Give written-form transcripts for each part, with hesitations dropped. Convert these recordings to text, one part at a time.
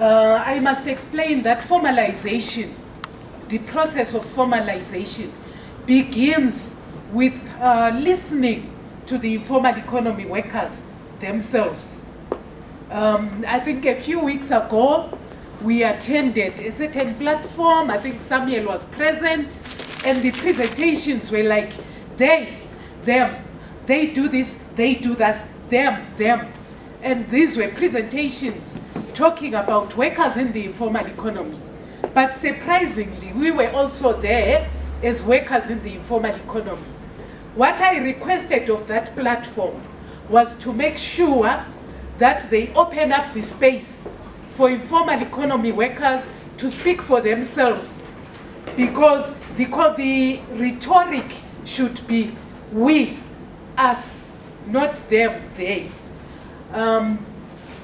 I must explain that formalization, the process of formalization, begins with listening to the informal economy workers themselves. I think a few weeks ago, we attended a certain platform. I think Samuel was present, and the presentations were like, they, them, they do this, they do that, them. And these were presentations talking about workers in the informal economy. But surprisingly, we were also there as workers in the informal economy. What I requested of that platform was to make sure that they open up the space for informal economy workers to speak for themselves, because the rhetoric should be we, us, not them, they.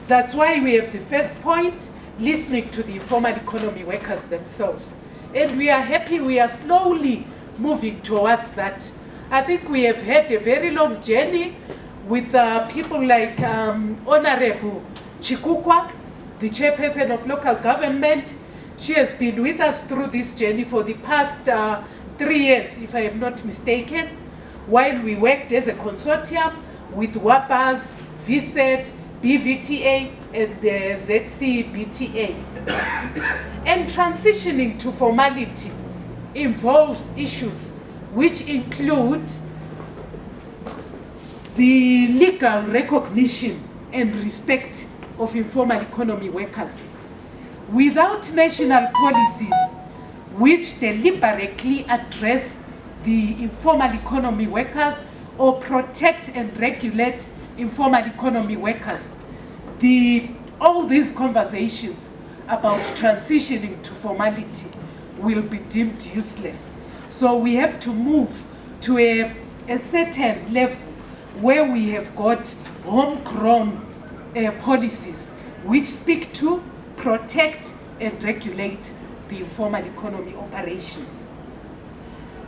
That's why we have the first point, listening to the informal economy workers themselves. And we are happy we are slowly moving towards that. I think we have had a very long journey with people like Honorable Chikukwa, the chairperson of local government. She has been with us through this journey for the past 3 years, if I am not mistaken, while we worked as a consortium with WAPAS, VSET, BVTA, and the ZCIEA. And transitioning to formality involves issues which include the legal recognition and respect of informal economy workers. Without national policies which deliberately address the informal economy workers or protect and regulate informal economy workers, all these conversations about transitioning to formality will be deemed useless. So we have to move to a certain level where we have got homegrown policies which speak to, protect, and regulate the informal economy operations.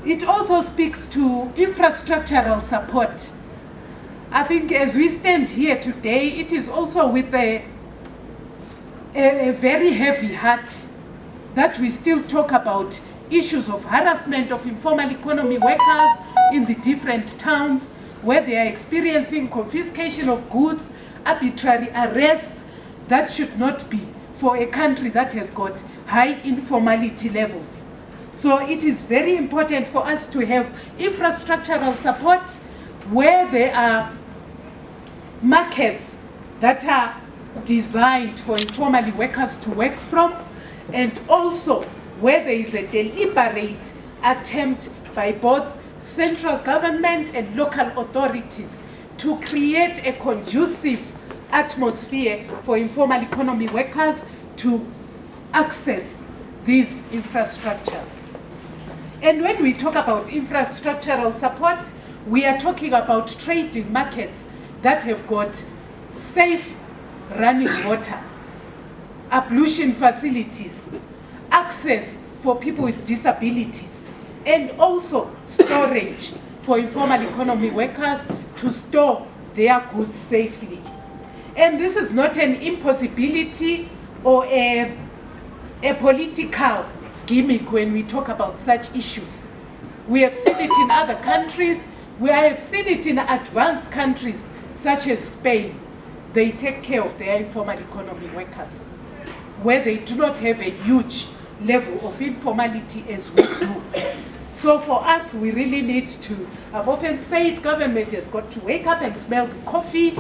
It also speaks to infrastructural support. I think as we stand here today, it is also with a very heavy heart that we still talk about issues of harassment of informal economy workers in the different towns where they are experiencing confiscation of goods, arbitrary arrests. That should not be for a country that has got high informality levels. So it is very important for us to have infrastructural support where there are markets that are designed for informal workers to work from, and also where there is a deliberate attempt by both central government and local authorities to create a conducive atmosphere for informal economy workers to access these infrastructures. And when we talk about infrastructural support, we are talking about trading markets that have got safe running water, ablution facilities, access for people with disabilities, and also storage for informal economy workers to store their goods safely. And this is not an impossibility or a political gimmick when we talk about such issues. We have seen it in other countries. We have seen it in advanced countries such as Spain. They take care of their informal economy workers, where they do not have a huge level of informality as we do. So for us, we really need to, I've often said, government has got to wake up and smell the coffee.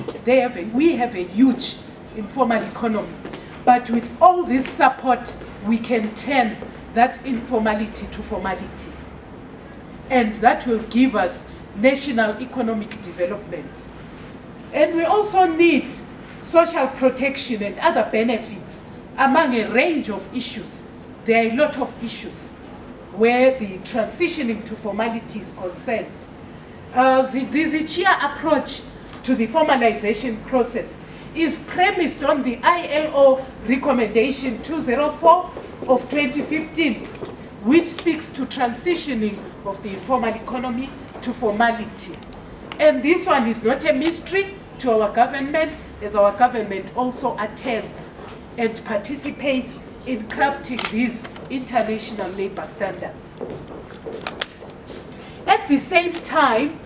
We have a huge informal economy. But with all this support, we can turn that informality to formality. And that will give us national economic development. And we also need social protection and other benefits among a range of issues. There are a lot of issues where the transitioning to formality is concerned. The ZCIEA approach to the formalization process is premised on the ILO recommendation 204 of 2015, which speaks to transitioning of the informal economy to formality. And this one is not a mystery to our government, as our government also attends and participates in crafting these international labor standards. At the same time,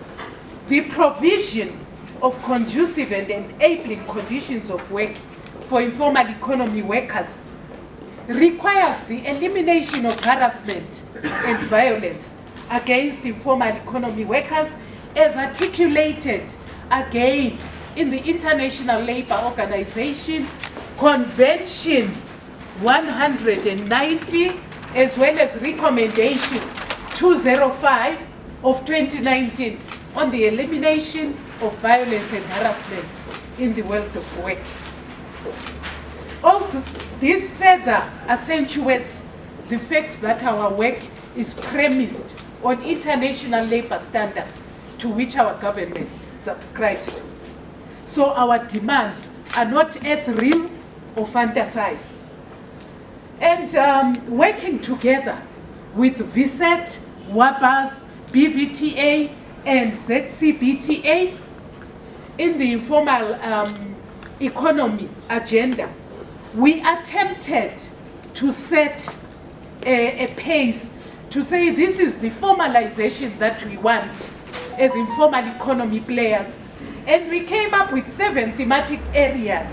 the provision of conducive and enabling conditions of work for informal economy workers requires the elimination of harassment and violence against informal economy workers as articulated again in the International Labour Organization Convention 190, as well as Recommendation 205 of 2019 on the elimination of violence and harassment in the world of work. Also, this further accentuates the fact that our work is premised on international labor standards to which our government subscribes to. So our demands are not ethereal or fantasized. And working together with VSET, WABAS, BVTA, and ZCBTA in the informal economy agenda, we attempted to set a pace to say this is the formalization that we want as informal economy players. And we came up with 7 thematic areas,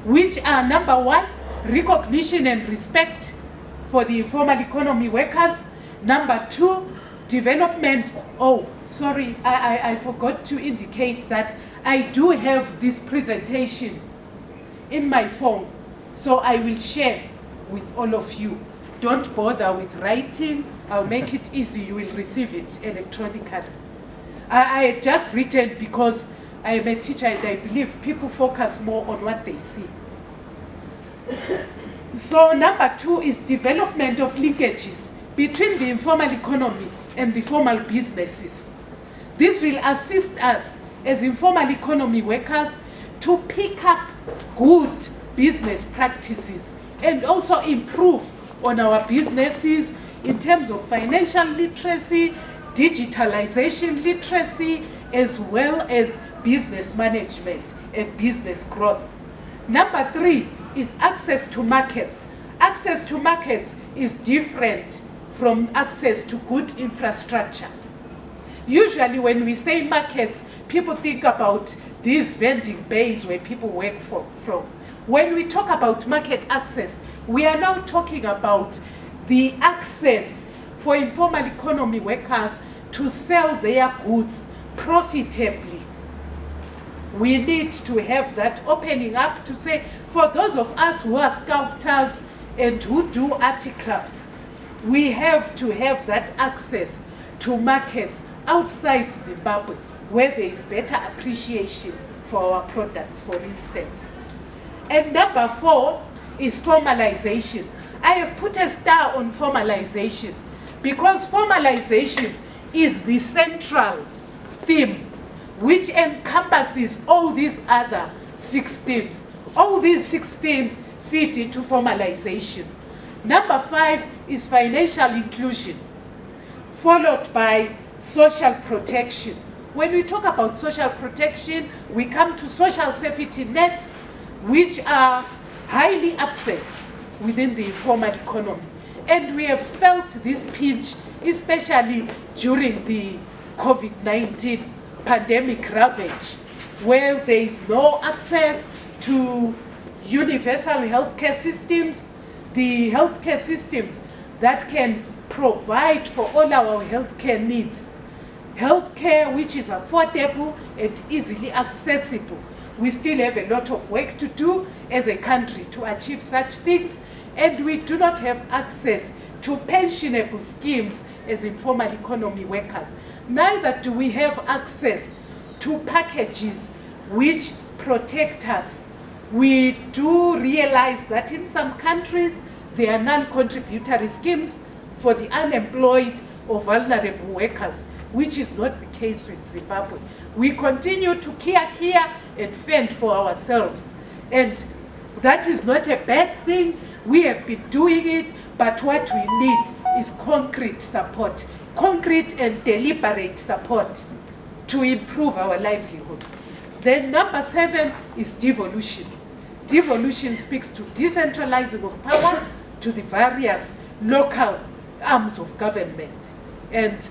which are: number 1, recognition and respect for the informal economy workers. Number 2, development. Oh, sorry, I forgot to indicate that I do have this presentation in my phone, so I will share with all of you. Don't bother with writing. I'll make it easy. You will receive it electronically. I just written because I am a teacher and I believe people focus more on what they see. So number 2 is development of linkages between the informal economy and the formal businesses. This will assist us as informal economy workers to pick up good business practices and also improve on our businesses in terms of financial literacy, digitalization literacy, as well as business management and business growth. Number 3 is access to markets. Access to markets is different from access to good infrastructure. Usually when we say markets, people think about these vending bays where people work from. When we talk about market access, we are now talking about the access for informal economy workers to sell their goods profitably. We need to have that opening up to say, for those of us who are sculptors and who do articrafts, we have to have that access to markets outside Zimbabwe where there is better appreciation for our products, for instance. And number 4 is formalization. I have put a star on formalization because formalization is the central theme which encompasses all these other 6 themes. All these 6 themes fit into formalization. Number 5 is financial inclusion, followed by social protection. When we talk about social protection, we come to social safety nets, which are highly absent within the informal economy. And we have felt this pinch, especially during the COVID-19 pandemic ravage, where there is no access to universal healthcare systems, the healthcare systems that can provide for all our healthcare needs. Healthcare which is affordable and easily accessible. We still have a lot of work to do as a country to achieve such things, and we do not have access to pensionable schemes as informal economy workers. Neither do we have access to packages which protect us. We do realize that in some countries there are non-contributory schemes for the unemployed or vulnerable workers, which is not the case with Zimbabwe. We continue to care and fend for ourselves. And that is not a bad thing. We have been doing it, but what we need is concrete support, concrete and deliberate support to improve our livelihoods. Then number 7 is devolution. devolution speaks to decentralizing of power to the various local arms of government. And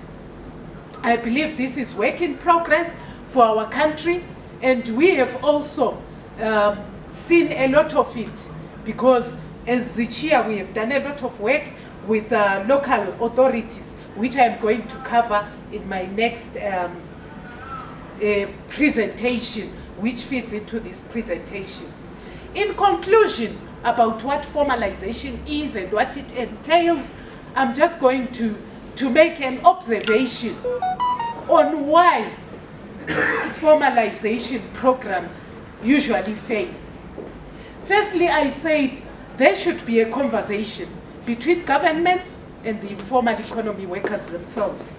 I believe this is work in progress for our country, and we have also seen a lot of it, because as the chair we have done a lot of work with local authorities, which I'm going to cover in my next presentation, which fits into this presentation. In conclusion, about what formalization is and what it entails, I'm just going to make an observation on why formalization programs usually fail. Firstly, I said there should be a conversation between governments and the informal economy workers themselves.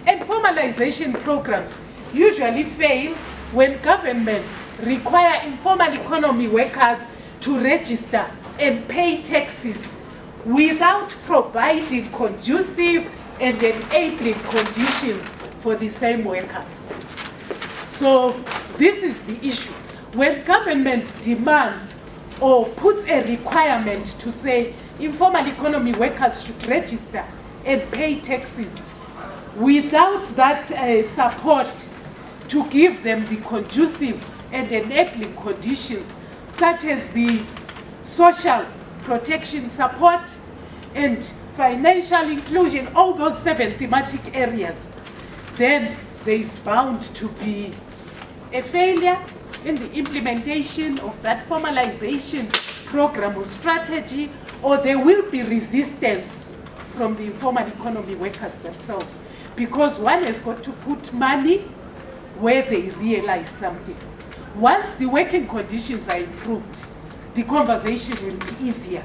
And formalization programs usually fail when governments require informal economy workers to register and pay taxes without providing conducive and enabling conditions for the same workers. So this is the issue. When government demands or puts a requirement to say informal economy workers should register and pay taxes without that support to give them the conducive and enabling conditions, such as the social protection support and financial inclusion, all those 7 thematic areas, then there is bound to be a failure in the implementation of that formalization program or strategy, or there will be resistance from the informal economy workers themselves, because one has got to put money where they realize something. Once the working conditions are improved, the conversation will be easier,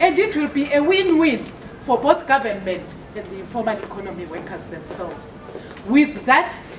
and it will be a win-win for both government and the informal economy workers themselves. With that,